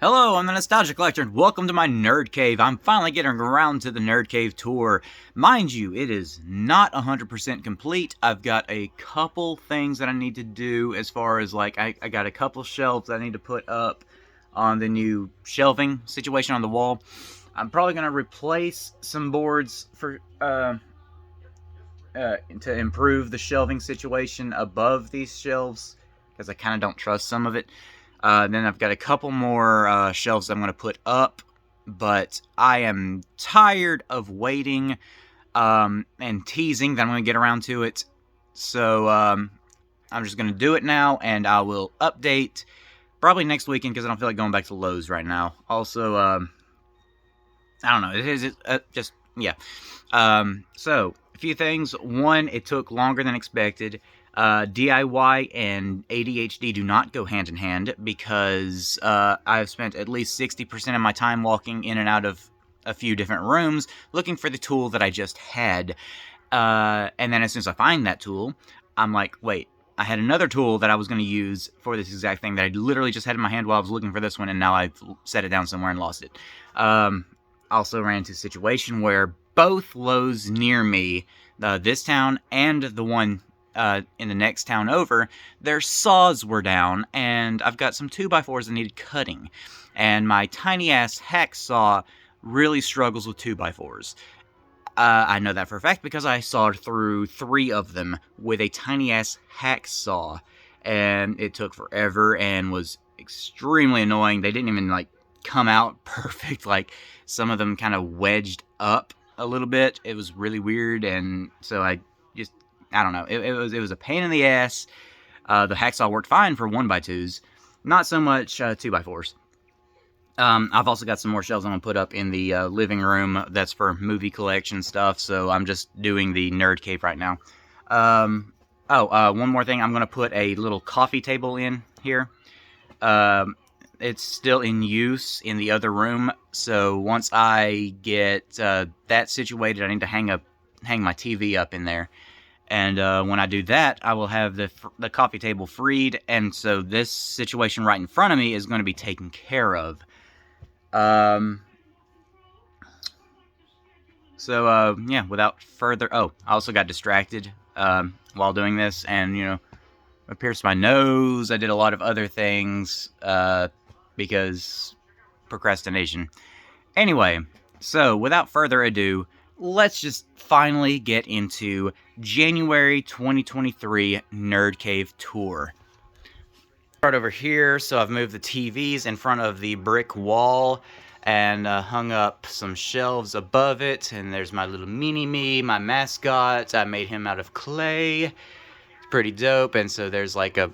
Hello, I'm the Nostalgia Collector, and welcome to my Nerd Cave. I'm finally getting around to the Nerd Cave tour. Mind you, it is not 100% complete. I've got a couple things that I need to do as far as, like, I got a couple shelves I need to put up on the new shelving situation on the wall. I'm probably going to replace some boards for to improve the shelving situation above these shelves, because I kind of don't trust some of it. Then I've got a couple more shelves I'm going to put up, but I am tired of waiting and teasing that I'm going to get around to it. So I'm just going to do it now, and I will update probably next weekend because I don't feel like going back to Lowe's right now. Also, I don't know. So, a few things. One, it took longer than expected. DIY and ADHD do not go hand in hand because I've spent at least 60% of my time walking in and out of a few different rooms looking for the tool that I just had. And then as soon as I find that tool, I'm like, wait, I had another tool that I was going to use for this exact thing that I literally just had in my hand while I was looking for this one, and now I've set it down somewhere and lost it. Also ran into a situation where both Lowe's near me, this town and the one in the next town over, their saws were down, and I've got some 2x4s that needed cutting. And my tiny-ass hacksaw really struggles with 2x4s. I know that for a fact because I sawed through 3 of them with a tiny-ass hacksaw, and it took forever and was extremely annoying. They didn't even, like, come out perfect. Like, some of them kind of wedged up a little bit. It was really weird, and so I don't know. It was a pain in the ass. The hacksaw worked fine for 1x2s, not so much 2x4s. I've also got some more shelves I'm going to put up in the living room that's for movie collection stuff, so I'm just doing the Nerd Cave right now. One more thing. I'm going to put a little coffee table in here. It's still in use in the other room, so once I get that situated, I need to hang my TV up in there. And when I do that, I will have the coffee table freed, and so this situation right in front of me is going to be taken care of. Yeah, without further... I also got distracted while doing this, and, I pierced my nose. I did a lot of other things because procrastination. Anyway, so without further ado, let's just finally get into January 2023 Nerd Cave Tour. Start over here, so I've moved the TVs in front of the brick wall and hung up some shelves above it, and there's my little mini-me, my mascot. I made him out of clay. It's pretty dope, and so there's like a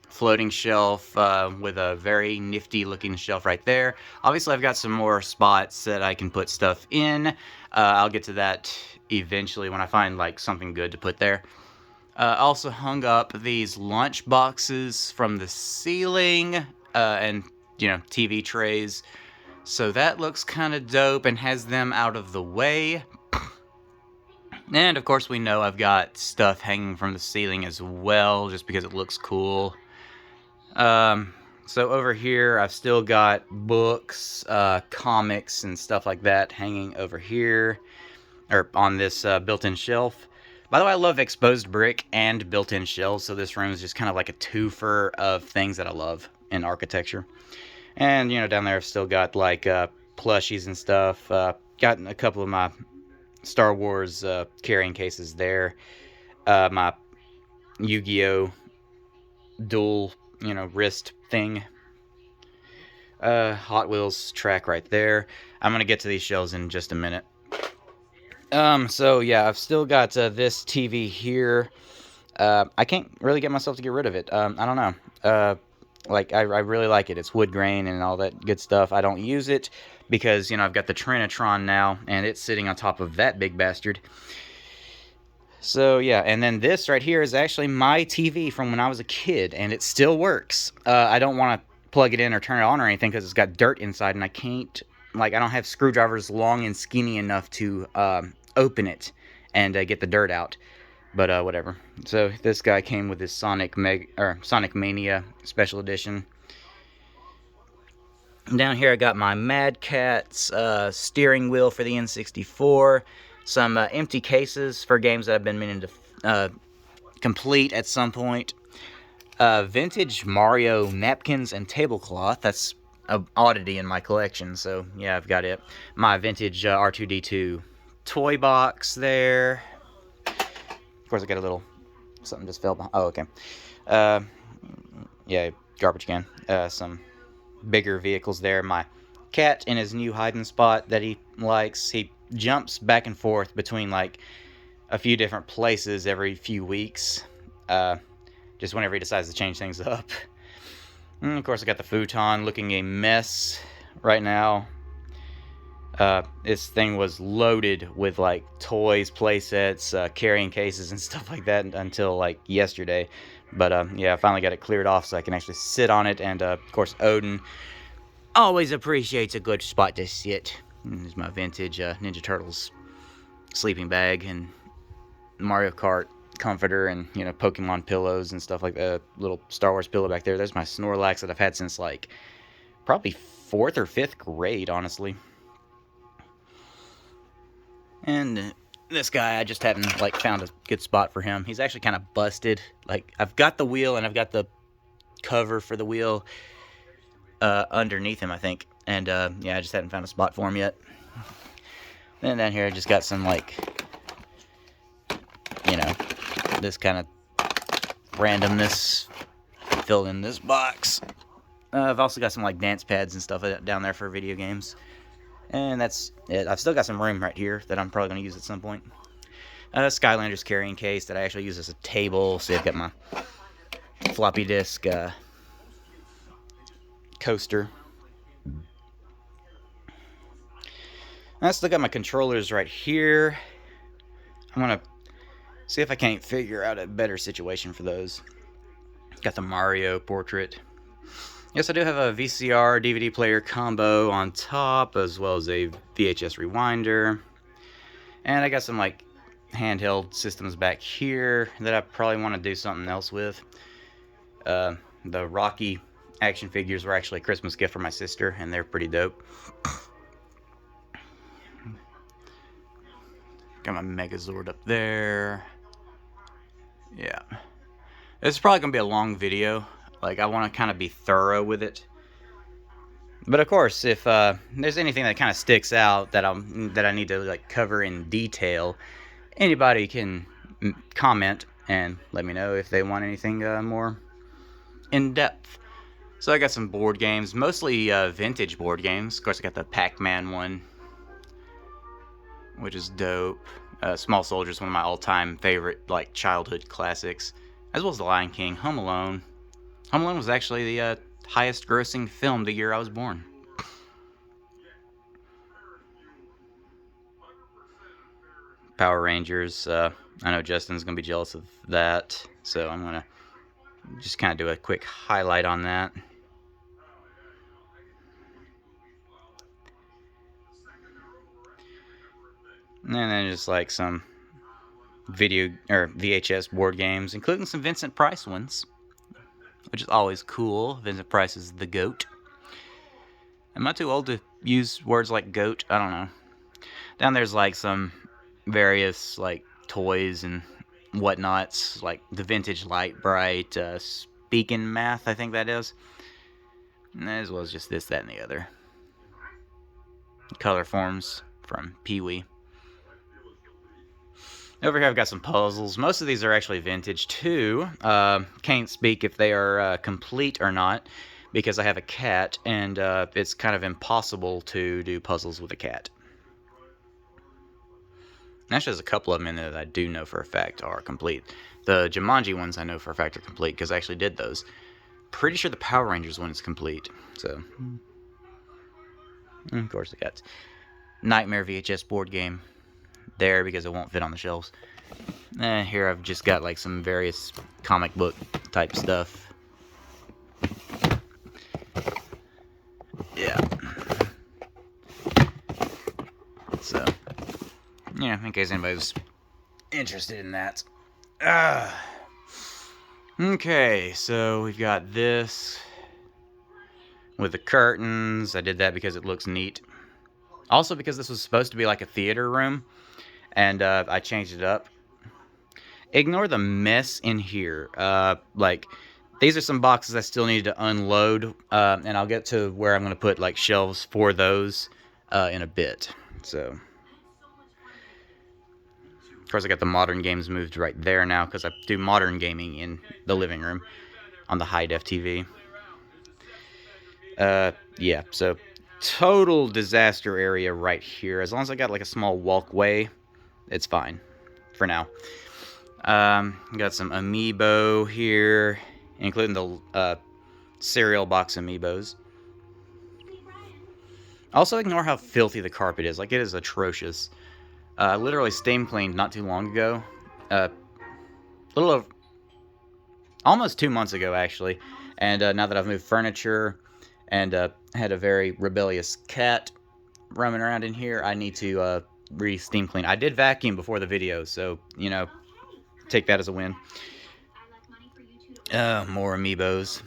floating shelf with a very nifty looking shelf right there. Obviously I've got some more spots that I can put stuff in. I'll get to that eventually when I find like something good to put there. I also hung up these lunch boxes from the ceiling and TV trays, so that looks kind of dope and has them out of the way. And of course we know I've got stuff hanging from the ceiling as well, just because it looks cool. So over here, I've still got books, comics, and stuff like that hanging over here, or on this built-in shelf. By the way, I love exposed brick and built-in shelves, so this room is just kind of like a twofer of things that I love in architecture. And, down there I've still got, like, plushies and stuff. Got a couple of my Star Wars carrying cases there. My Yu-Gi-Oh! Dual wrist thing. Hot Wheels track right there. I'm gonna get to these shelves in just a minute. So yeah, I've still got this TV here. I can't really get myself to get rid of it. I don't know. I really like it. It's wood grain and all that good stuff. I don't use it because, I've got the Trinitron now, and it's sitting on top of that big bastard. So, yeah, and then this right here is actually my TV from when I was a kid, and it still works. I don't want to plug it in or turn it on or anything because it's got dirt inside, and I can't, I don't have screwdrivers long and skinny enough to open it and get the dirt out. But, whatever. So, this guy came with his Sonic Mania Special Edition. Down here I got my Mad Catz steering wheel for the N64, some empty cases for games that I've been meaning to complete at some point, vintage Mario napkins and tablecloth. That's an oddity in my collection, so yeah, I've got it. My vintage R2-D2 toy box there. Of course, I got a little something just fell behind. Oh, okay. Yeah, garbage can. Some bigger vehicles there. My cat in his new hiding spot that he likes. He jumps back and forth between like a few different places every few weeks. Just whenever he decides to change things up. And of course, I got the futon looking a mess right now. This thing was loaded with like toys, playsets, carrying cases, and stuff like that until like yesterday. But yeah, I finally got it cleared off so I can actually sit on it. And of course, Odin always appreciates a good spot to sit. There's my vintage Ninja Turtles sleeping bag and Mario Kart comforter and, you know, Pokemon pillows and stuff like that. Little Star Wars pillow back there. There's my Snorlax that I've had since like probably 4th or 5th grade, honestly. And this guy, I just haven't like found a good spot for him. He's actually kind of busted. Like, I've got the wheel and I've got the cover for the wheel underneath him, I think. And yeah, I just hadn't found a spot for him yet. Then down here, I just got some like, you know, this kind of randomness filled in this box. I've also got some like dance pads and stuff down there for video games. And that's it. I've still got some room right here that I'm probably going to use at some point. Skylander's carrying case that I actually use as a table. So I've got my floppy disk coaster. I still got my controllers right here. I'm going to see if I can't figure out a better situation for those. Got the Mario portrait. Yes, I do have a VCR DVD player combo on top, as well as a VHS rewinder. And I got some like handheld systems back here that I probably want to do something else with. The Rocky action figures were actually a Christmas gift for my sister, and they're pretty dope. Got my Megazord up there. Yeah. This is probably going to be a long video. Like, I want to kind of be thorough with it. But of course, if there's anything that kind of sticks out that I need to like cover in detail, anybody can comment and let me know if they want anything more in depth. So I got some board games, mostly vintage board games. Of course, I got the Pac-Man one, which is dope. Small Soldiers, one of my all-time favorite like childhood classics, as well as The Lion King. Home Alone. Home Alone was actually the highest grossing film the year I was born. Power Rangers. I know Justin's going to be jealous of that, so I'm going to just kind of do a quick highlight on that. And then just like some video or VHS board games, including some Vincent Price ones, which is always cool. Vincent Price is the GOAT. Am I too old to use words like GOAT? I don't know. Down there's like some various like toys and whatnots, like the vintage Light Bright, Speaking Math, I think that is, as well as just this, that, and the other. Color forms from Pee-wee. Over here I've got some puzzles. Most of these are actually vintage too. Can't speak if they are complete or not, because I have a cat, and it's kind of impossible to do puzzles with a cat. Actually, there's a couple of them in there that I do know for a fact are complete. The Jumanji ones I know for a fact are complete, because I actually did those. Pretty sure the Power Rangers one is complete. So, and of course, I got Nightmare VHS board game there because it won't fit on the shelves. And here I've just got like some various comic book type stuff. Yeah. So, yeah, in case anybody's interested in that. Okay, so we've got this. with the curtains. I did that because it looks neat. Also because this was supposed to be like a theater room, and I changed it up. Ignore the mess in here. Like, these are some boxes I still need to unload, and I'll get to where I'm going to put like shelves for those in a bit. So, of course, I got the modern games moved right there now because I do modern gaming in the living room on the high def TV. Yeah, so total disaster area right here. As long as I got like a small walkway, it's fine for now. Got some amiibo here, including the cereal box amiibos. Also, ignore how filthy the carpet is. Like, it is atrocious. Literally steam cleaned not too long ago. Little over, almost 2 months ago, actually. And now that I've moved furniture and had a very rebellious cat roaming around in here, I need to re-steam clean. I did vacuum before the video, so, you know, take that as a win. More amiibos.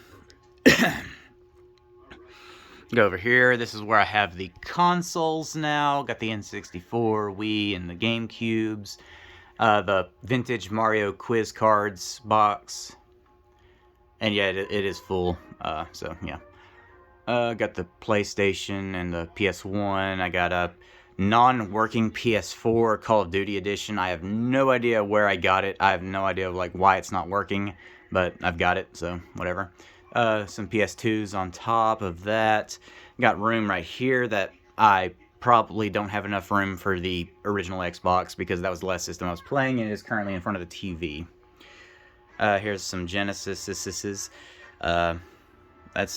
Go over here. This is where I have the consoles now. Got the N64, Wii, and the GameCubes. The vintage Mario quiz cards box. And yeah, it is full. So yeah. Got the PlayStation and the PS1. I got a non-working PS4 Call of Duty edition. I have no idea where I got it. I have no idea like why it's not working, but I've got it, so whatever. Some PS2s on top of that. Got room right here that I probably don't have enough room for the original Xbox because that was the last system I was playing, and it is currently in front of the TV. Here's some Genesis. That's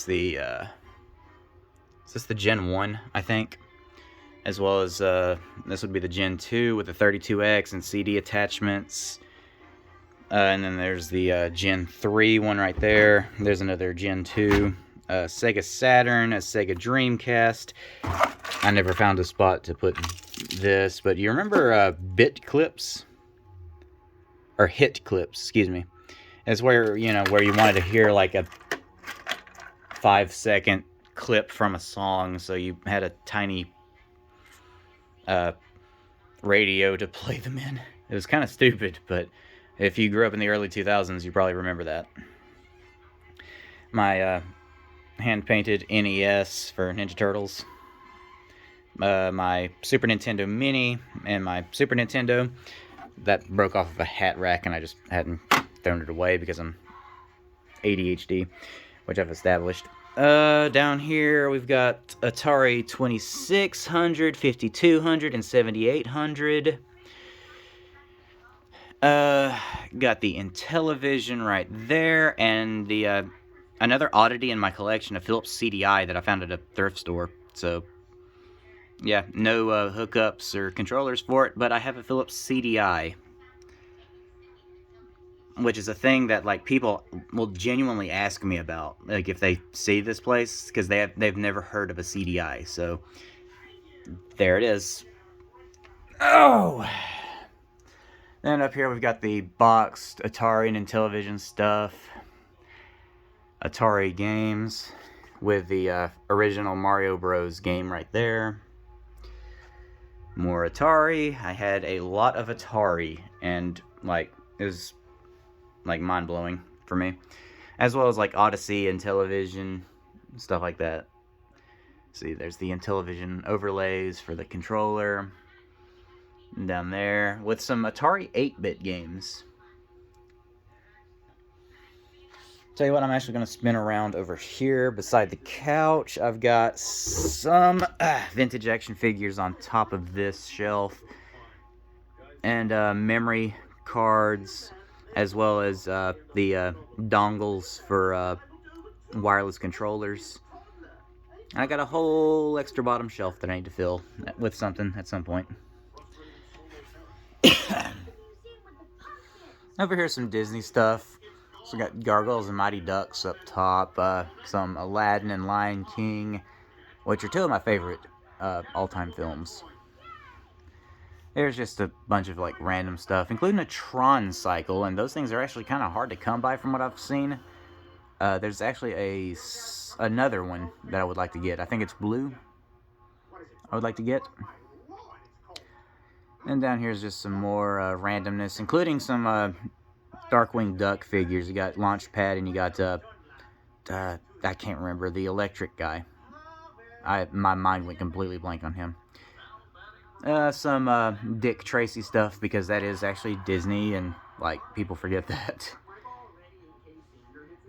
the is this the Gen 1, I think? As well as this would be the Gen 2 with the 32X and CD attachments. And then there's the Gen 3 one right there. There's another Gen 2. Sega Saturn, a Sega Dreamcast. I never found a spot to put this, but you remember bit clips? Or hit clips, excuse me. It's where, you know, where you wanted to hear like a 5-second clip from a song, so you had a tiny radio to play them in. It was kind of stupid, but if you grew up in the early 2000s, you probably remember that. My hand-painted NES for Ninja Turtles. My Super Nintendo Mini and my Super Nintendo. That broke off of a hat rack, and I just hadn't thrown it away because I'm ADHD, which I've established. Down here, we've got Atari 2600, 5200, and 7800. Got the Intellivision right there, and the another oddity in my collection, a Philips CDI that I found at a thrift store. So, yeah, no hookups or controllers for it, but I have a Philips CDI, which is a thing that like people will genuinely ask me about, like if they see this place, because they've never heard of a CDI. So, there it is. Oh. Then up here we've got the boxed Atari and Intellivision stuff. Atari games with the original Mario Bros. Game right there. More Atari. I had a lot of Atari, and like it was like mind-blowing for me. As well as like Odyssey and Intellivision, stuff like that. See, there's the Intellivision overlays for the controller. Down there with some Atari 8-bit games. Tell you what, I'm actually going to spin around over here beside the couch. I've got some vintage action figures on top of this shelf, and memory cards, as well as the dongles for wireless controllers. And I got a whole extra bottom shelf that I need to fill with something at some point. Over here, some Disney stuff. So we got Gargoyles and Mighty Ducks up top. Some Aladdin and Lion King, which are two of my favorite all-time films. There's just a bunch of like random stuff, including a Tron cycle, and those things are actually kind of hard to come by from what I've seen. There's actually another one that I would like to get. I think it's blue. I would like to get. And down here is just some more randomness, including some Darkwing Duck figures. You got Launchpad, and you got I can't remember the electric guy. My mind went completely blank on him. Some Dick Tracy stuff, because that is actually Disney, and like people forget that.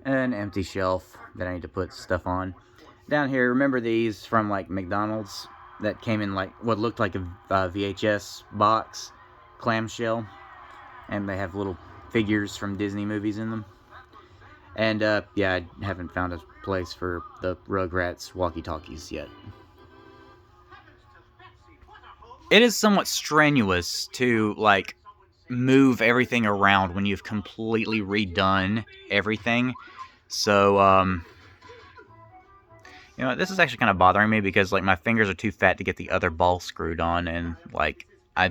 An empty shelf that I need to put stuff on. Down here, remember these from like McDonald's that came in like what looked like a VHS box, clamshell, and they have little figures from Disney movies in them. And yeah, I haven't found a place for the Rugrats walkie-talkies yet. It is somewhat strenuous to like move everything around when you've completely redone everything. So you know, this is actually kind of bothering me because like my fingers are too fat to get the other ball screwed on, and like I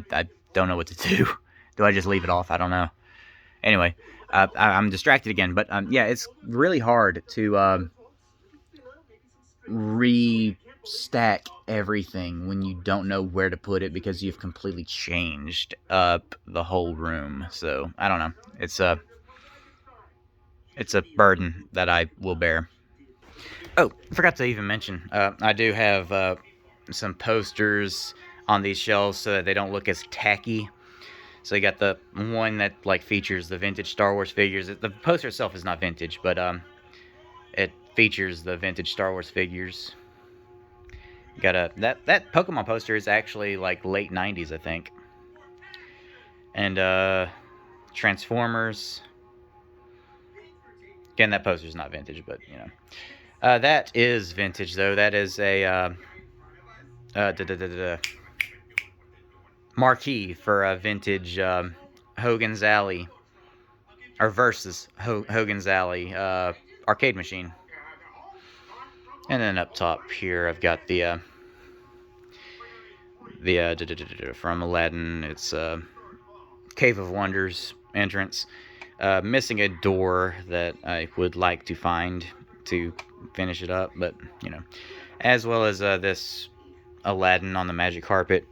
don't know what to do. Do I just leave it off? I don't know. Anyway, I'm distracted again, but yeah, it's really hard to restack everything when you don't know where to put it because you've completely changed up the whole room. So I don't know. It's a burden that I will bear. Oh, I forgot to even mention, I do have some posters on these shelves so that they don't look as tacky. So you got the one that like features the vintage Star Wars figures. The poster itself is not vintage, but it features the vintage Star Wars figures. You got that Pokemon poster is actually like late '90s, I think. And Transformers. Again, that poster's not vintage, but you know. That is vintage, though. That is a marquee for a vintage Hogan's Alley, or versus Hogan's Alley arcade machine. And then up top here, I've got the from Aladdin. It's Cave of Wonders entrance. Missing a door that I would like to find to finish it up, but you know, as well as this Aladdin on the magic carpet.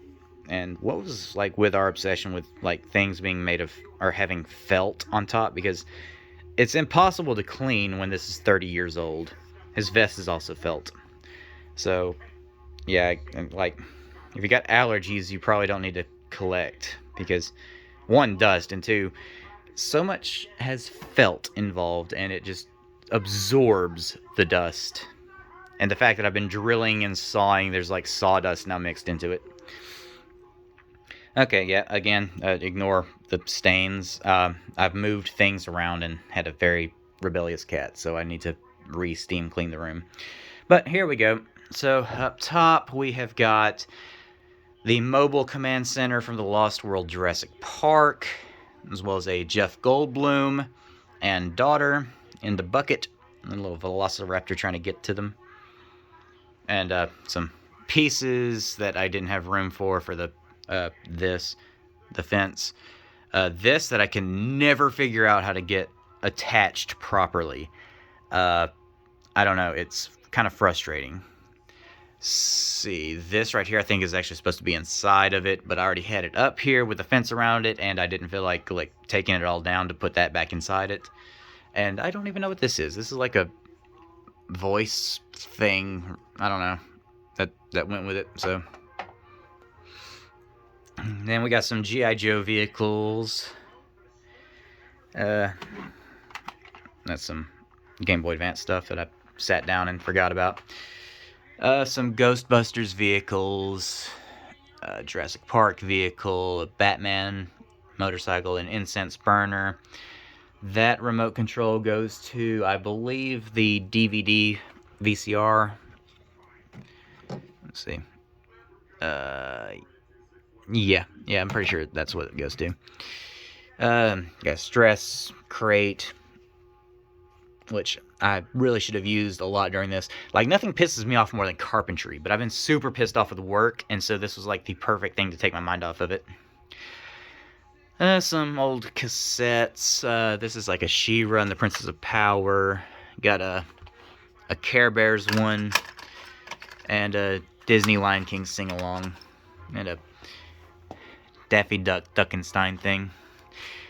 And what was like with our obsession with like things being made of or having felt on top, because it's impossible to clean when this is 30 years old. His vest is also felt. So yeah, like if you got allergies, you probably don't need to collect, because one, dust, and two, so much has felt involved, and it just absorbs the dust. And the fact that I've been drilling and sawing, there's like sawdust now mixed into it. Okay, yeah, again, ignore the stains. I've moved things around and had a very rebellious cat, so I need to re-steam clean the room. But here we go. So up top, we have got the mobile command center from the Lost World Jurassic Park, as well as a Jeff Goldblum and daughter in the bucket, and a little velociraptor trying to get to them. And some pieces that I didn't have room for the the fence. This that I can never figure out how to get attached properly. I don't know. It's kind of frustrating. See, this right here I think is actually supposed to be inside of it, but I already had it up here with the fence around it, and I didn't feel like taking it all down to put that back inside it. And I don't even know what this is. This is like a voice thing. I don't know. That went with it. So then we got some G.I. Joe vehicles. That's some Game Boy Advance stuff that I sat down and forgot about. Some Ghostbusters vehicles, Jurassic Park vehicle, a Batman motorcycle, an incense burner. That remote control goes to, I believe, the DVD VCR. Let's see. Yeah, I'm pretty sure that's what it goes to. Got stress crate, which I really should have used a lot during this. Like, nothing pisses me off more than carpentry, but I've been super pissed off with work, and so this was like the perfect thing to take my mind off of it. Some old cassettes. This is like a She-Ra and the Princess of Power. Got a Care Bears one, and a Disney Lion King sing-along, and a Daffy Duck Duckenstein thing.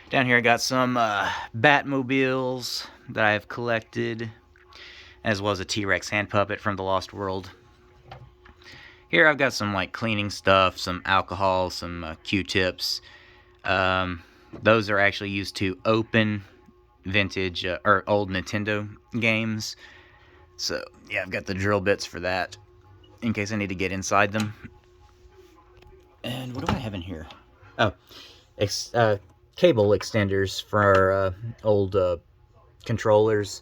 Down here I got some Batmobiles that I have collected, as well as a T-Rex hand puppet from the Lost World. Here I've got some like cleaning stuff, some alcohol, some Q-tips. Those are actually used to open vintage or old Nintendo games. So yeah, I've got the drill bits for that in case I need to get inside them. And what do I have in here? Oh, cable extenders for old controllers.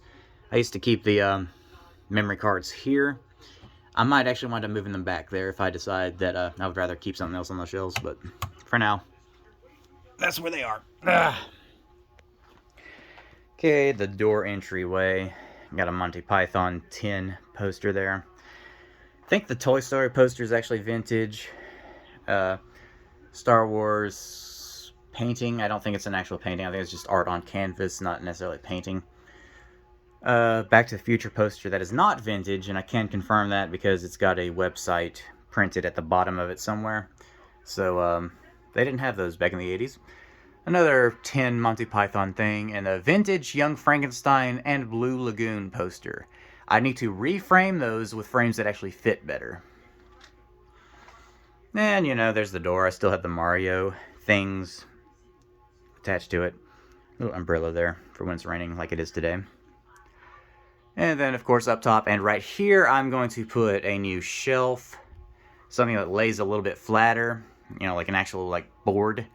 I used to keep the memory cards here. I might actually wind up moving them back there if I decide that I would rather keep something else on the shelves, but for now, that's where they are. Okay, the door entryway. Got a Monty Python 10 poster there. I think the Toy Story poster is actually vintage. Star Wars painting. I don't think it's an actual painting. I think it's just art on canvas, not necessarily painting. Back to the Future poster that is not vintage, and I can confirm that because it's got a website printed at the bottom of it somewhere. So, they didn't have those back in the 80s. Another 10 Monty Python thing, and a vintage Young Frankenstein and Blue Lagoon poster. I need to reframe those with frames that actually fit better. And, you know, there's the door. I still have the Mario things attached to it. Little umbrella there for when it's raining like it is today. And then, of course, up top and right here, I'm going to put a new shelf. Something that lays a little bit flatter. You know, like an actual, like, board.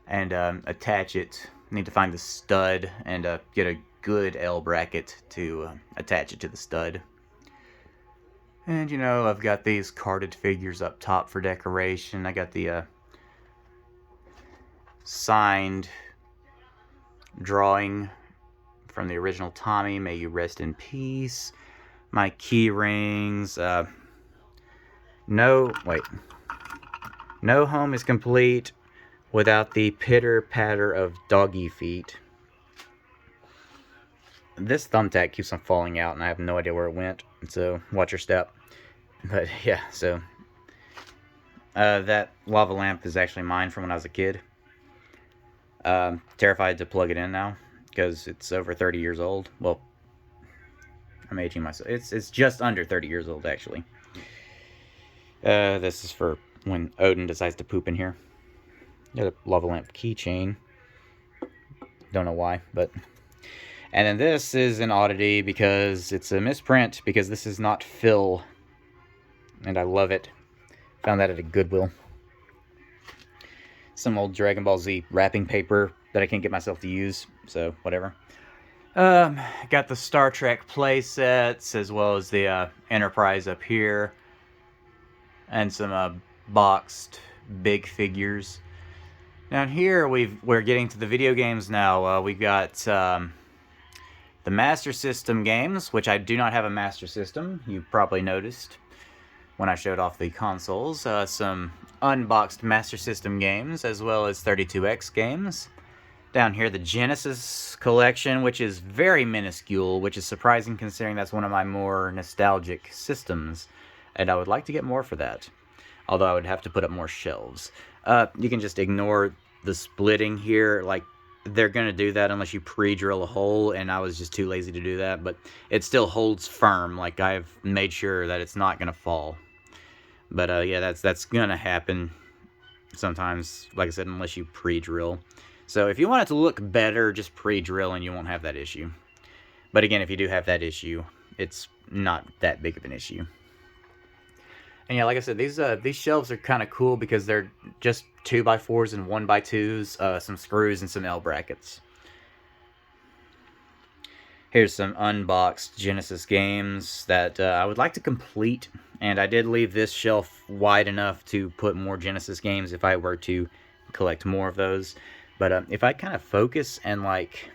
And attach it. Need to find the stud and get a good L bracket to attach it to the stud. And, you know, I've got these carded figures up top for decoration. I got the signed drawing from the original Tommy. May you rest in peace. My key rings. No home is complete without the pitter-patter of doggy feet. This thumbtack keeps on falling out, and I have no idea where it went, so watch your step. But yeah, so that lava lamp is actually mine from when I was a kid. Terrified to plug it in now, because it's over 30 years old. Well, I'm aging myself. It's just under 30 years old, actually. This is for when Odin decides to poop in here. Got a lava lamp keychain. Don't know why, but... And then this is an oddity because it's a misprint, because this is not Phil. And I love it. Found that at a Goodwill. Some old Dragon Ball Z wrapping paper that I can't get myself to use, so whatever. Got the Star Trek play sets, as well as the Enterprise up here. And some boxed big figures. Down here, we're getting to the video games now. We've got the Master System games, which I do not have a Master System. You probably noticed when I showed off the consoles. Some unboxed Master System games, as well as 32X games. Down here, the Genesis collection, which is very minuscule, which is surprising considering that's one of my more nostalgic systems. And I would like to get more for that. Although I would have to put up more shelves. You can just ignore the splitting here. Like, they're going to do that unless you pre-drill a hole, and I was just too lazy to do that. But it still holds firm. Like, I've made sure that it's not going to fall. But, yeah, that's going to happen sometimes, like I said, unless you pre-drill. So, if you want it to look better, just pre-drill, and you won't have that issue. But, again, if you do have that issue, it's not that big of an issue. And yeah, like I said, these shelves are kind of cool because they're just 2x4s and 1x2s, some screws, and some L brackets. Here's some unboxed Genesis games that I would like to complete, and I did leave this shelf wide enough to put more Genesis games if I were to collect more of those. But if I kind of focus and like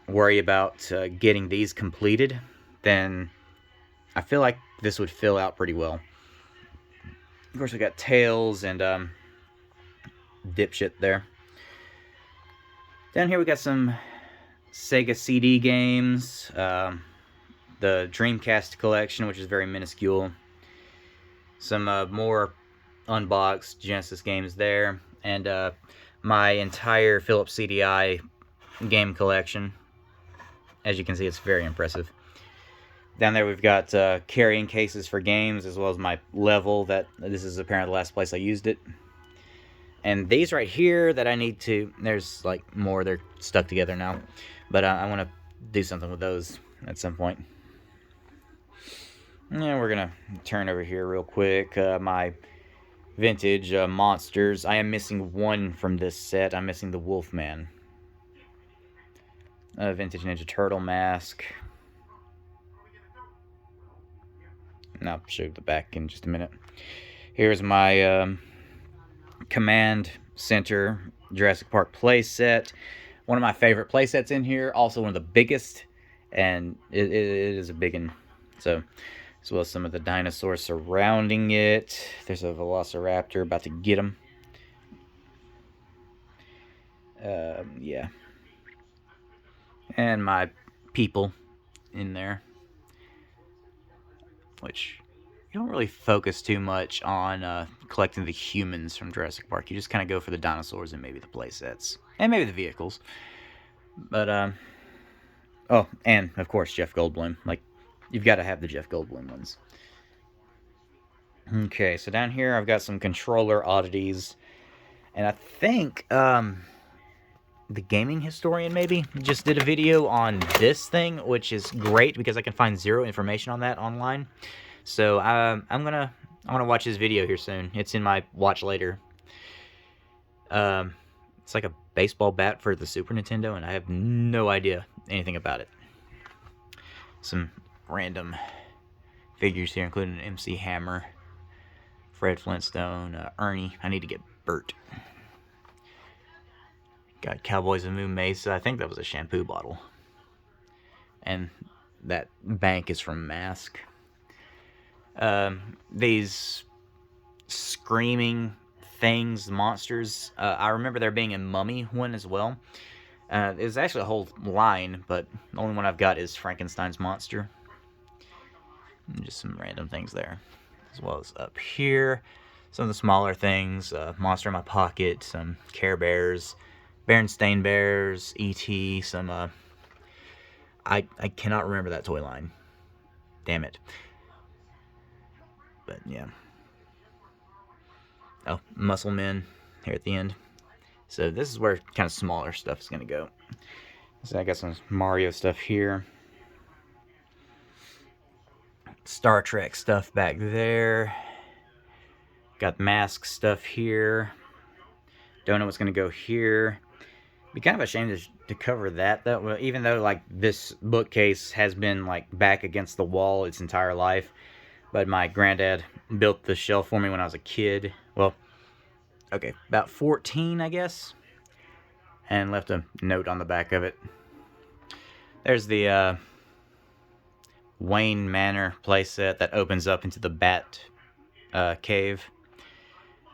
worry about getting these completed, then I feel like this would fill out pretty well. Of course, we got Tails and Dipshit there. Down here we got some Sega CD games, the Dreamcast collection, which is very minuscule, some more unboxed Genesis games there, and my entire Philips CDI game collection. As you can see, it's very impressive. Down there we've got carrying cases for games, as well as my level, that this is apparently the last place I used it. And these right here that I need to, there's like more, they're stuck together now. But I want to do something with those at some point. Yeah, we're going to turn over here real quick. My vintage monsters. I am missing one from this set. I'm missing the Wolfman. Vintage Ninja Turtle mask. And I'll show you the back in just a minute. Here's my Command Center Jurassic Park playset. One of my favorite playsets in here. Also one of the biggest. And it is a big one. So, as well as some of the dinosaurs surrounding it. There's a Velociraptor about to get him. Yeah. And my people in there. Which you don't really focus too much on collecting the humans from Jurassic Park. You just kind of go for the dinosaurs and maybe the playsets. And maybe the vehicles. But, oh, and, of course, Jeff Goldblum. Like, you've got to have the Jeff Goldblum ones. Okay, so down here I've got some controller oddities. And I think, the Gaming Historian maybe just did a video on this thing, which is great because I can find zero information on that online. So I'm gonna watch his video here soon. It's in my watch later. It's like a baseball bat for the Super Nintendo, and I have no idea anything about it. Some random figures here, including an MC Hammer, Fred Flintstone, Ernie. I need to get Bert. Got Cowboys of Moon Mesa. I think that was a shampoo bottle. And that bank is from Mask. These screaming things, monsters. I remember there being a mummy one as well. There's actually a whole line, but the only one I've got is Frankenstein's monster. And just some random things there. As well as up here. Some of the smaller things. Monster in My Pocket. Some Care Bears. Berenstain Bears, E.T., some, I cannot remember that toy line. Damn it. But, yeah. Oh, Muscle Men here at the end. So this is where kind of smaller stuff is going to go. So I got some Mario stuff here. Star Trek stuff back there. Got Mask stuff here. Don't know what's going to go here. Be kind of ashamed to cover that, though, even though, like, this bookcase has been, like, back against the wall its entire life. But my granddad built the shelf for me when I was a kid. Well, okay, about 14, I guess. And left a note on the back of it. There's the Wayne Manor playset that opens up into the Bat cave.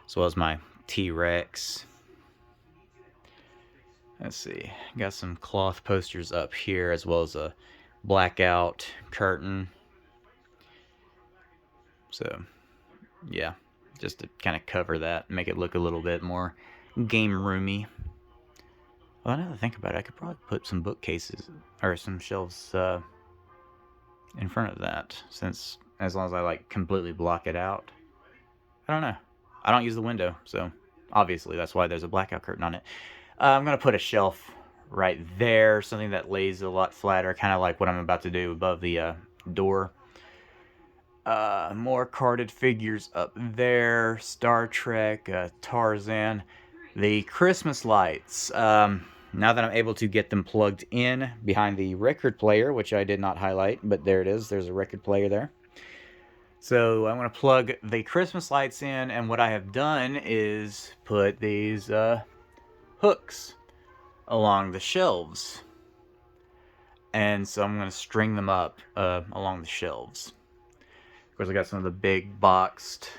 As well as my T-Rex. Let's see, got some cloth posters up here, as well as a blackout curtain. So, yeah, just to kind of cover that, make it look a little bit more game roomy. Well, now that I think about it, I could probably put some bookcases, or some shelves, in front of that, since, as long as I, like, completely block it out. I don't know. I don't use the window, so, obviously, that's why there's a blackout curtain on it. I'm going to put a shelf right there, something that lays a lot flatter, kind of like what I'm about to do above the door. More carded figures up there, Star Trek, Tarzan. The Christmas lights, now that I'm able to get them plugged in behind the record player, which I did not highlight, but there it is, there's a record player there. So I'm going to plug the Christmas lights in, and what I have done is put these hooks along the shelves, and so I'm going to string them up along the shelves. Of course, I got some of the big boxed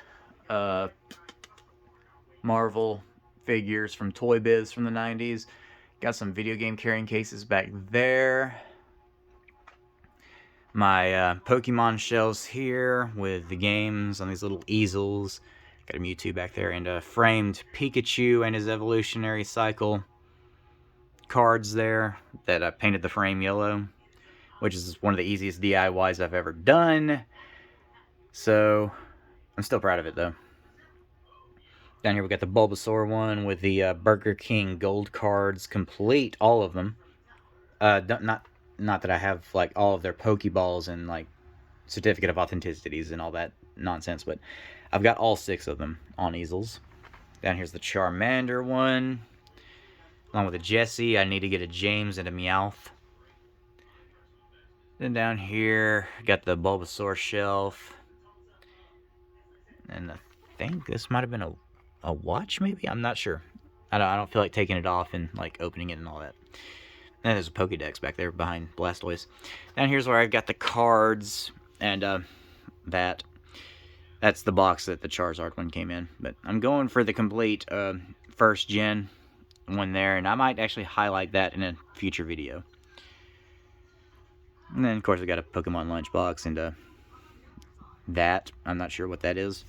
Marvel figures from Toy Biz from the 90s. Got some video game carrying cases back there. My Pokemon shelves here with the games on these little easels. Got a Mewtwo back there and a framed Pikachu and his evolutionary cycle cards there that I painted the frame yellow, which is one of the easiest DIYs I've ever done. So I'm still proud of it though. Down here we got the Bulbasaur one with the Burger King gold cards, complete, all of them. Not that I have like all of their Pokeballs and like certificate of authenticities and all that nonsense, but I've got all 6 of them on easels. Down here's the Charmander one, along with a Jessie. I need to get a James and a Meowth. Then down here, got the Bulbasaur shelf, and I think this might have been a watch, maybe? I'm not sure. I don't feel like taking it off and like opening it and all that. And there's a Pokédex back there behind Blastoise. Down here's where I've got the cards, and that's the box that the Charizard one came in. But I'm going for the complete first gen one there, and I might actually highlight that in a future video. And then of course we got a Pokemon lunchbox and that. I'm not sure what that is.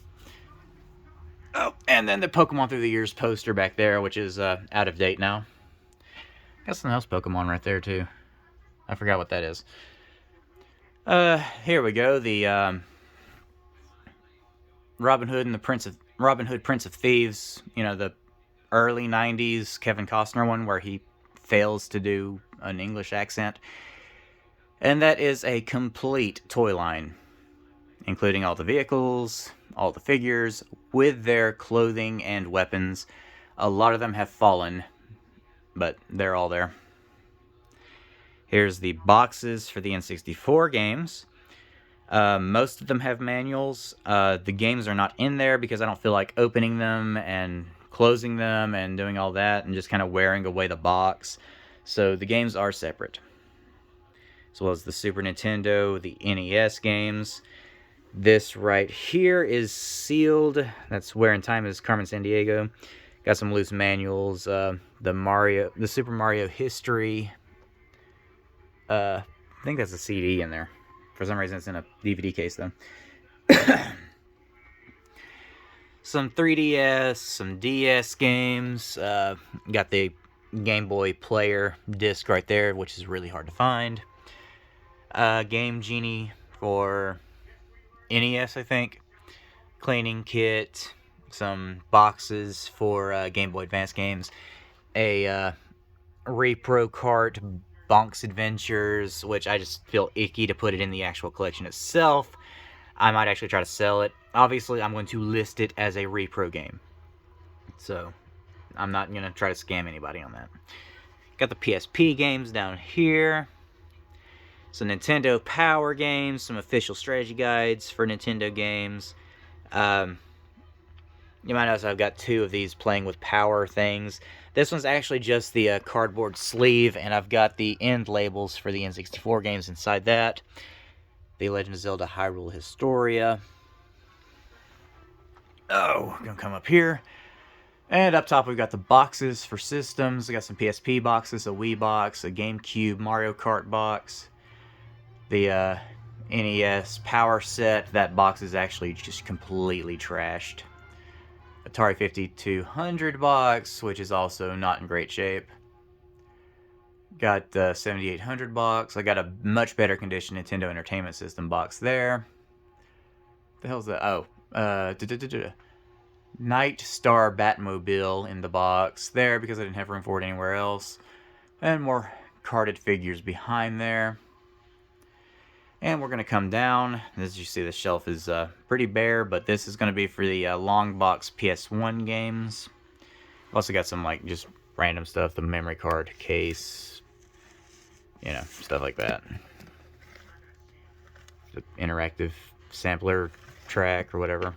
Oh, and then the Pokemon Through the Years poster back there, which is out of date now. Got something else Pokemon right there too. I forgot what that is. Here we go. The Robin Hood and the Robin Hood Prince of Thieves. You know, the early '90s Kevin Costner one where he fails to do an English accent. And that is a complete toy line, including all the vehicles, all the figures, with their clothing and weapons. A lot of them have fallen, but they're all there. Here's the boxes for the N64 games. Most of them have manuals. The games are not in there because I don't feel like opening them and closing them and doing all that and just kind of wearing away the box. So the games are separate. As well as the Super Nintendo, the NES games. This right here is sealed. That's Where in Time is Carmen Sandiego. Got some loose manuals. The Super Mario History. I think that's a CD in there. For some reason it's in a DVD case though. Some 3DS, some DS games. Got the Game Boy Player disc right there, which is really hard to find. Game Genie for NES, I think. Cleaning kit. Some boxes for Game Boy Advance games. A Repro Kart Bonk's Adventures, which I just feel icky to put it in the actual collection itself. I might actually try to sell it. Obviously, I'm going to list it as a repro game. So, I'm not going to try to scam anybody on that. Got the PSP games down here. Some Nintendo Power games. Some official strategy guides for Nintendo games. You might notice I've got 2 of these playing with power things. This one's actually just the cardboard sleeve, and I've got the end labels for the N64 games inside that. The Legend of Zelda Hyrule Historia. Oh, gonna come up here. And up top we've got the boxes for systems. We got some PSP boxes, a Wii box, a GameCube Mario Kart box. The NES Power Set. That box is actually just completely trashed. Atari 5200 box, which is also not in great shape. Got the 7800 box. I got a much better condition Nintendo Entertainment System box there. What the hell's that? Oh, Night Star Batmobile in the box there because I didn't have room for it anywhere else. And more carded figures behind there. And we're going to come down. As you see, the shelf is pretty bare, but this is going to be for the long box PS1 games. I've also got some like just random stuff, the memory card case, you know, stuff like that. The interactive sampler track or whatever.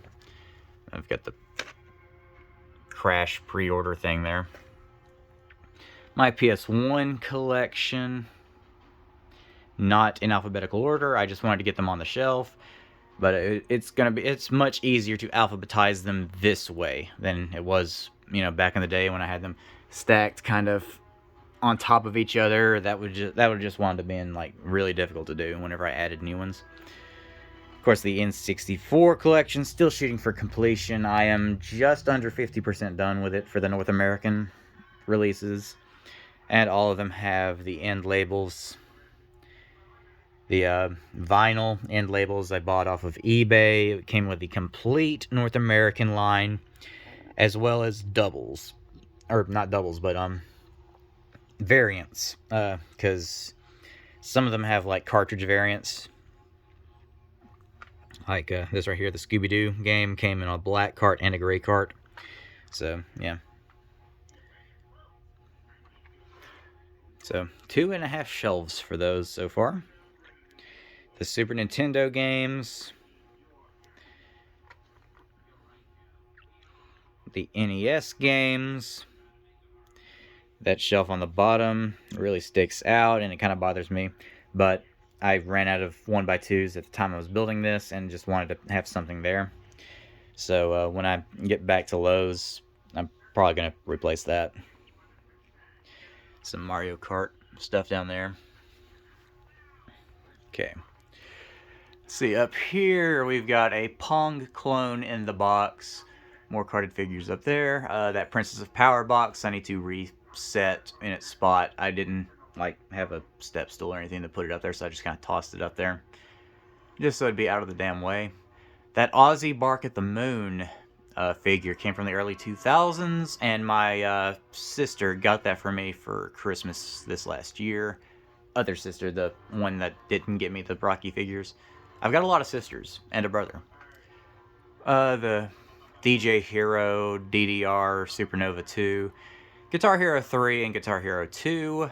I've got the Crash pre-order thing there. My PS1 collection. Not in alphabetical order. I just wanted to get them on the shelf, but it's much easier to alphabetize them this way than it was, you know, back in the day when I had them stacked kind of on top of each other. That would just wound up being like really difficult to do whenever I added new ones. Of course, the N64 collection still shooting for completion. I am just under 50% done with it for the North American releases, and all of them have the end labels. The vinyl end labels I bought off of eBay. It came with the complete North American line, as well as doubles, or not doubles, but variants, because some of them have like cartridge variants. Like this right here, the Scooby-Doo game came in a black cart and a gray cart. So, yeah. So, 2.5 shelves for those so far. The Super Nintendo games. The NES games. That shelf on the bottom really sticks out, and it kind of bothers me. But I ran out of 1x2s at the time I was building this, and just wanted to have something there. So when I get back to Lowe's, I'm probably going to replace that. Some Mario Kart stuff down there. Okay. See, up here we've got a Pong clone in the box. More carded figures up there. That Princess of Power box I need to reset in its spot. I didn't like have a step stool or anything to put it up there, so I just kind of tossed it up there, just so it'd be out of the damn way. That Ozzy Bark at the Moon figure came from the early 2000s, and my sister got that for me for Christmas this last year. Other sister, the one that didn't get me the Rocky figures. I've got a lot of sisters and a brother. The DJ Hero, DDR, Supernova 2, Guitar Hero 3, and Guitar Hero 2.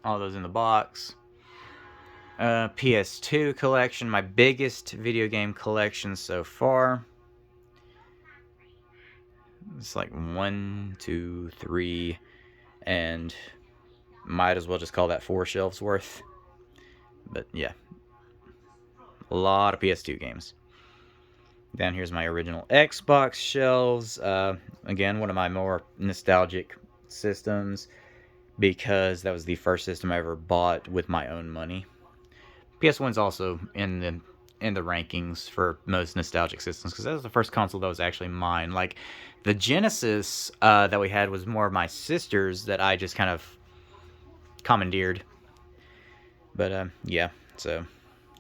All those in the box. PS2 collection, my biggest video game collection so far. It's like 1, 2, 3, and might as well just call that 4 shelves worth. But yeah, a lot of PS2 games. Down here's my original Xbox shelves. Again, one of my more nostalgic systems, because that was the first system I ever bought with my own money. PS1's also in the rankings for most nostalgic systems, because that was the first console that was actually mine. Like, the Genesis that we had was more of my sister's, that I just kind of commandeered. But yeah, so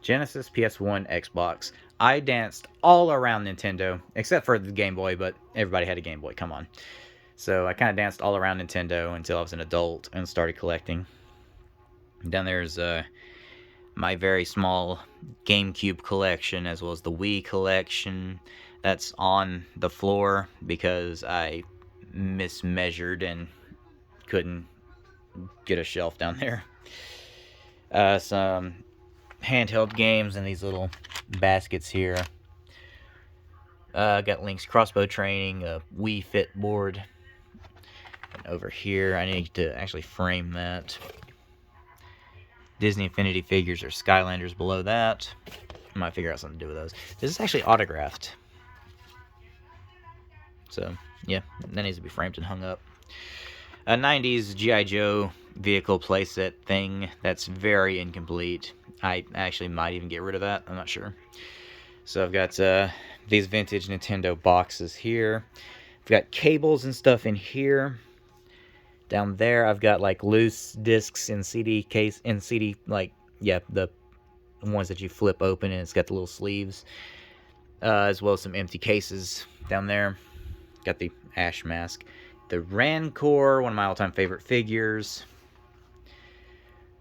Genesis, PS1, Xbox. I danced all around Nintendo, except for the Game Boy, but everybody had a Game Boy, come on. So I kind of danced all around Nintendo until I was an adult and started collecting. Down there's my very small GameCube collection, as well as the Wii collection. That's on the floor because I mismeasured and couldn't get a shelf down there. Some handheld games in these little baskets here. Got Link's crossbow training, a Wii Fit board. And over here, I need to actually frame that. Disney Infinity figures or Skylanders below that. I might figure out something to do with those. This is actually autographed. So, yeah, that needs to be framed and hung up. A 90s G.I. Joe vehicle playset thing that's very incomplete. I actually might even get rid of that. I'm not sure. So I've got these vintage Nintendo boxes here. I've got cables and stuff in here. Down there, I've got like loose discs in CD case, like, yeah, the ones that you flip open and it's got the little sleeves, as well as some empty cases down there. Got the Ash mask, the Rancor, one of my all-time favorite figures.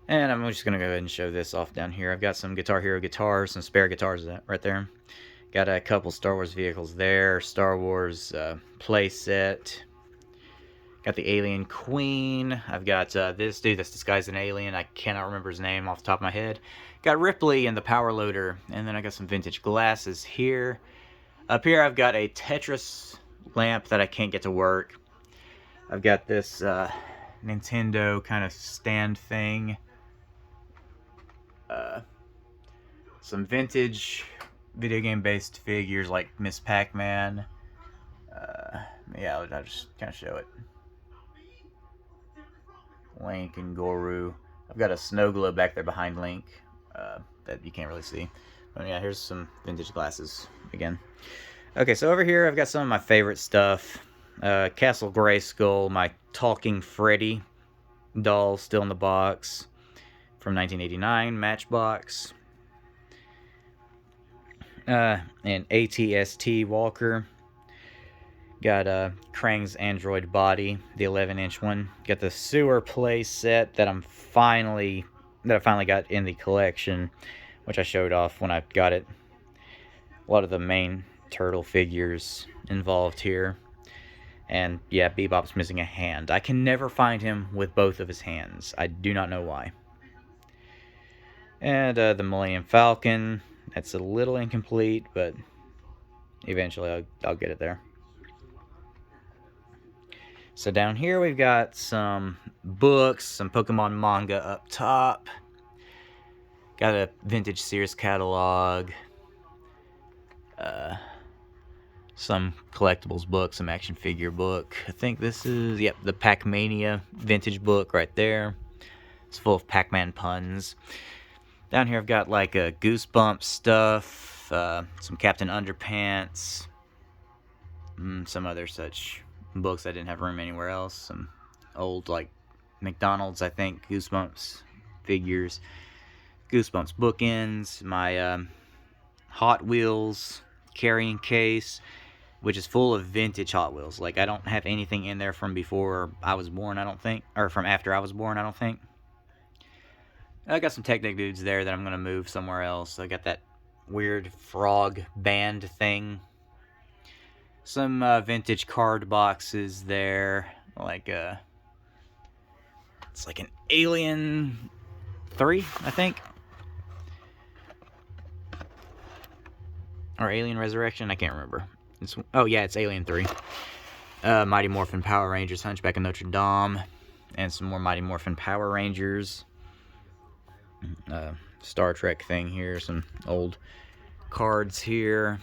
And I'm just gonna go ahead and show this off down here. I've got some Guitar Hero guitars, some spare guitars right there. Got a couple Star Wars vehicles there, Star Wars playset. Got the Alien Queen. I've got this dude that's disguised an alien. I cannot remember his name off the top of my head. Got Ripley and the Power Loader. And then I got some vintage glasses here. Up here I've got a Tetris lamp that I can't get to work. I've got this Nintendo kind of stand thing. Some vintage video game based figures like Miss Pac-Man. Yeah, I'll just kind of show it. Link and Goru. I've got a snow globe back there behind Link that you can't really see. But yeah, here's some vintage glasses again. Okay, so over here I've got some of my favorite stuff. Castle Grayskull, my Talking Freddy doll still in the box from 1989, Matchbox. An ATST Walker. Got Krang's Android body, the 11-inch one. Got the sewer play set that I finally got in the collection, which I showed off when I got it. A lot of the main turtle figures involved here. And yeah, Bebop's missing a hand. I can never find him with both of his hands. I do not know why. And the Millennium Falcon. That's a little incomplete, but eventually I'll get it there. So down here we've got some books, some Pokemon manga up top. Got a vintage Sears catalog. Some collectibles book, some action figure book. I think this is, yep, the Pac-Mania vintage book right there. It's full of Pac-Man puns. Down here I've got like a Goosebumps stuff, some Captain Underpants, some other such books I didn't have room anywhere else. Some old like McDonald's, I think, Goosebumps figures, Goosebumps bookends, my Hot Wheels carrying case, which is full of vintage Hot Wheels. Like, I don't have anything in there from before I was born, I don't think, or from after I was born, I don't think. I got some Technic dudes there that I'm going to move somewhere else. I got that weird frog band thing. Some vintage card boxes there. Like, it's like an Alien 3, I think. Or Alien Resurrection, I can't remember. Oh yeah, it's Alien 3. Mighty Morphin Power Rangers, Hunchback of Notre Dame. And some more Mighty Morphin Power Rangers. Star Trek thing here, some old cards here,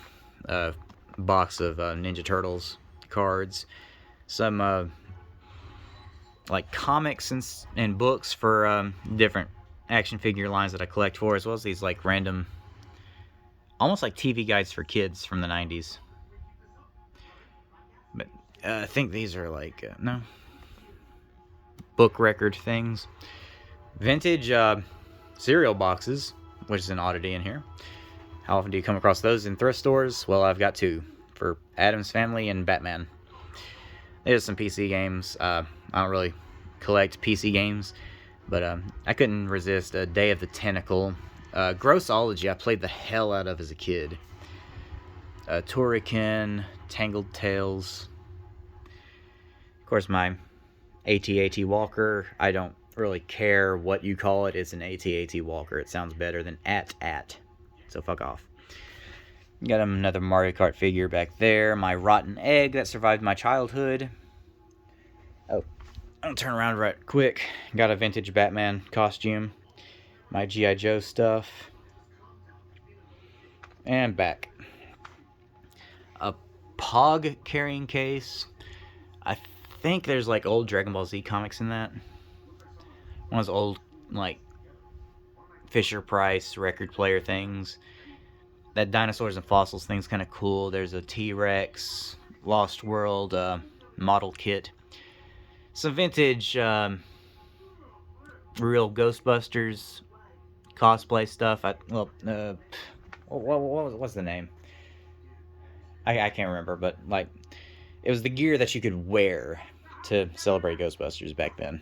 box of Ninja Turtles cards, some like comics and books for different action figure lines that I collect for, as well as these like random, almost like TV guides for kids from the 90s. But I think these are like, no, book record things. Vintage cereal boxes, which is an oddity in here. How often do you come across those in thrift stores? Well, I've got two for Addams Family and Batman. There's some PC games. I don't really collect PC games, but I couldn't resist a Day of the Tentacle. Grossology I played the hell out of as a kid. Turrican, Tangled Tales. Of course, my AT-AT Walker. I don't really care what you call it. It's an AT-AT Walker. It sounds better than at. So fuck off. Got another Mario Kart figure back there. My rotten egg that survived my childhood. Oh, I'll turn around right quick. Got a vintage Batman costume. My G.I. Joe stuff. And back. A Pog carrying case. I think there's like old Dragon Ball Z comics in that. One of those old, like, Fisher-Price record player things. That Dinosaurs and Fossils thing's kind of cool. There's a T-Rex, Lost World model kit. Some vintage real Ghostbusters cosplay stuff. What's the name? I can't remember, but, like, it was the gear that you could wear to celebrate Ghostbusters back then.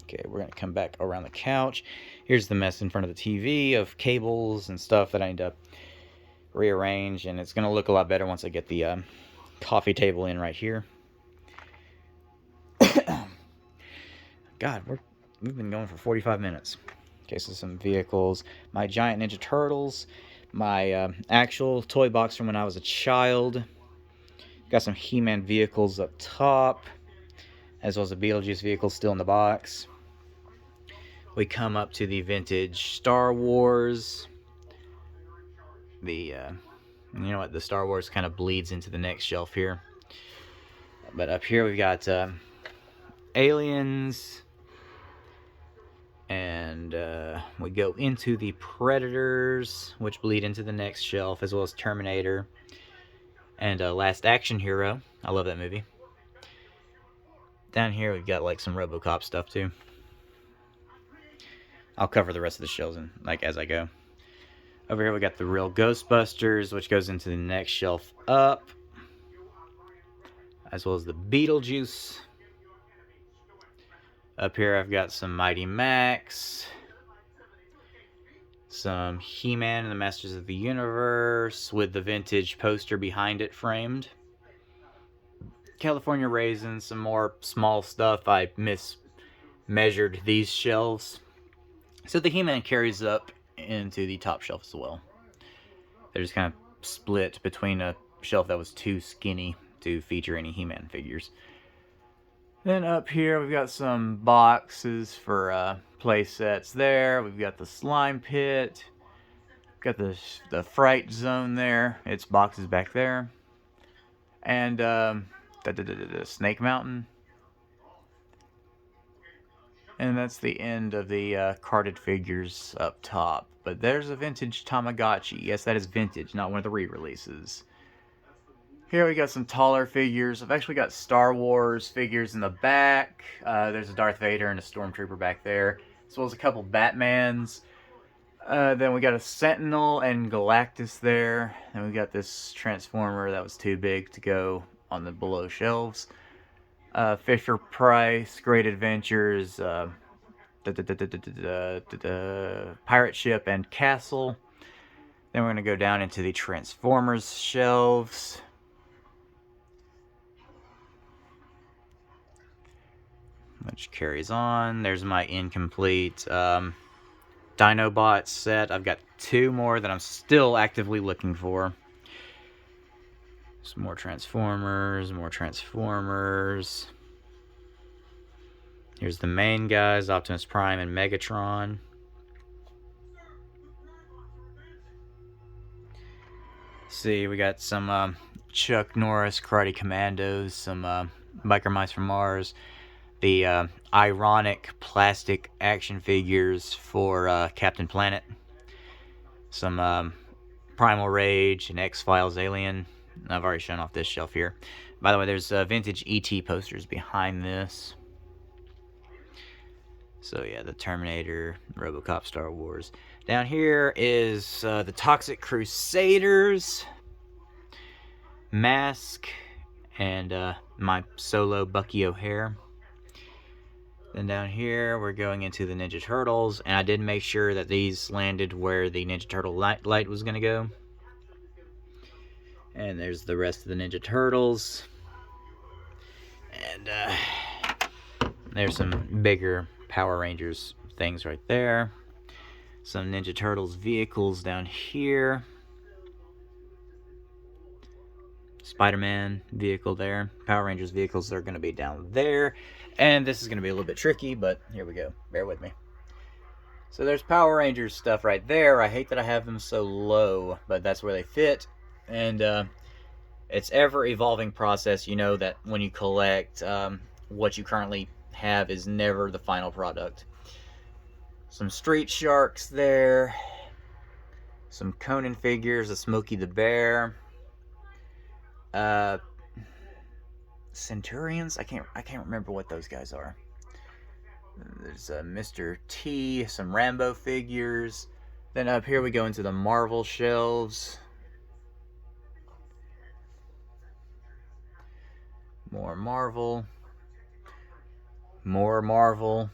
Okay, we're going to come back around the couch. Here's the mess in front of the TV of cables and stuff that I need to rearrange, and it's going to look a lot better once I get the coffee table in right here. God, we've been going for 45 minutes. Okay, so some vehicles. My giant Ninja Turtles. My actual toy box from when I was a child. Got some He-Man vehicles up top, as well as a Beetlejuice vehicle still in the box. We come up to the vintage Star Wars. You know what, the Star Wars kind of bleeds into the next shelf here. But up here we've got Aliens, and we go into the Predators, which bleed into the next shelf, as well as Terminator, and Last Action Hero. I love that movie. Down here we've got like some RoboCop stuff too. I'll cover the rest of the shelves as I go. Over here we got the real Ghostbusters, which goes into the next shelf up, as well as the Beetlejuice. Up here I've got some Mighty Max, some He-Man and the Masters of the Universe with the vintage poster behind it framed. California Raisins, some more small stuff. I mismeasured these shelves. So the He-Man carries up into the top shelf as well. They're just kind of split between a shelf that was too skinny to feature any He-Man figures. Then up here we've got some boxes for play sets there. We've got the Slime Pit. Got the Fright Zone there. Its boxes back there. And the Snake Mountain. And that's the end of the carded figures up top. But there's a vintage Tamagotchi. Yes, that is vintage, not one of the re-releases. Here we got some taller figures. I've actually got Star Wars figures in the back. There's a Darth Vader and a Stormtrooper back there, as well as a couple Batmans. Then we got a Sentinel and Galactus there. Then we got this Transformer that was too big to go on the below shelves. Fisher Price, Great Adventures, Pirate Ship and Castle. Then we're going to go down into the Transformers shelves. Which carries on. There's my incomplete Dinobot set. I've got 2 more that I'm still actively looking for. Some more Transformers, more Transformers. Here's the main guys, Optimus Prime and Megatron. See, we got some Chuck Norris Karate Commandos, some Biker Mice from Mars, the ironic plastic action figures for Captain Planet, some Primal Rage and X-Files Alien. I've already shown off this shelf here. By the way, there's vintage ET posters behind this. So yeah, the Terminator, RoboCop, Star Wars. Down here is the Toxic Crusaders, Mask, and my solo Bucky O'Hare. Then down here, we're going into the Ninja Turtles, and I did make sure that these landed where the Ninja Turtle light was going to go. And there's the rest of the Ninja Turtles. And there's some bigger Power Rangers things right there. Some Ninja Turtles vehicles down here. Spider-Man vehicle there. Power Rangers vehicles are going to be down there. And this is going to be a little bit tricky, but here we go. Bear with me. So there's Power Rangers stuff right there. I hate that I have them so low, but that's where they fit. And it's ever-evolving process. You know that when you collect, what you currently have is never the final product. Some Street Sharks there. Some Conan figures, a Smokey the Bear. Centurions? I can't remember what those guys are. There's Mr. T, some Rambo figures. Then up here we go into the Marvel shelves. More Marvel. More Marvel.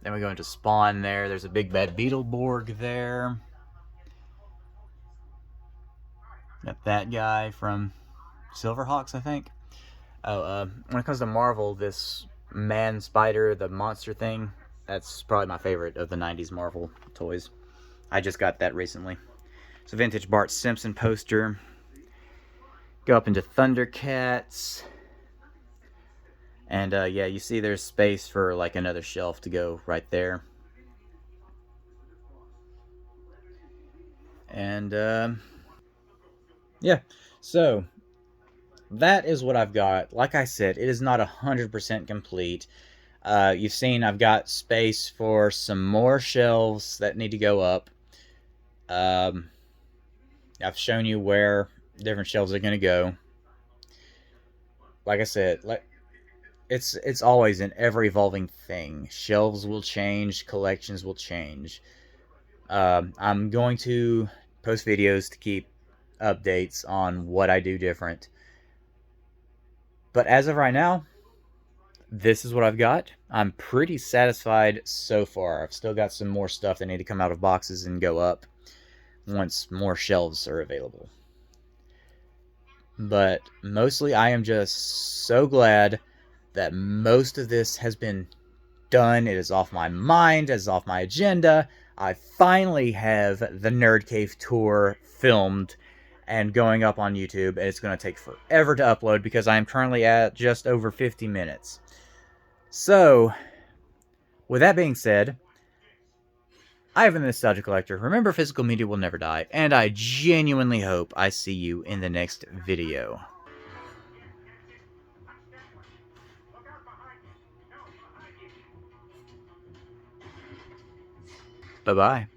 Then we go into Spawn there. There's a big bad Beetleborg there. Got that guy from Silverhawks, I think. Oh, when it comes to Marvel, this Man Spider, the monster thing, that's probably my favorite of the 90s Marvel toys. I just got that recently. It's a vintage Bart Simpson poster. Go up into Thundercats. And yeah, you see there's space for like another shelf to go right there. And yeah, so that is what I've got. Like I said, it is not 100% complete. You've seen I've got space for some more shelves that need to go up. Um, I've shown you where different shelves are going to go. Like I said, it's always an ever evolving thing. Shelves will change, collections will change. I'm going to post videos to keep updates on what I do different. But as of right now, this is what I've got. I'm pretty satisfied so far. I've still got some more stuff that need to come out of boxes and go up once more shelves are available. But mostly, I am just so glad that most of this has been done. It is off my mind, it is off my agenda. I finally have the Nerd Cave tour filmed and going up on YouTube, and it's going to take forever to upload because I am currently at just over 50 minutes. So, with that being said, I have been the Nostalgia Collector. Remember, physical media will never die, and I genuinely hope I see you in the next video. Bye-bye.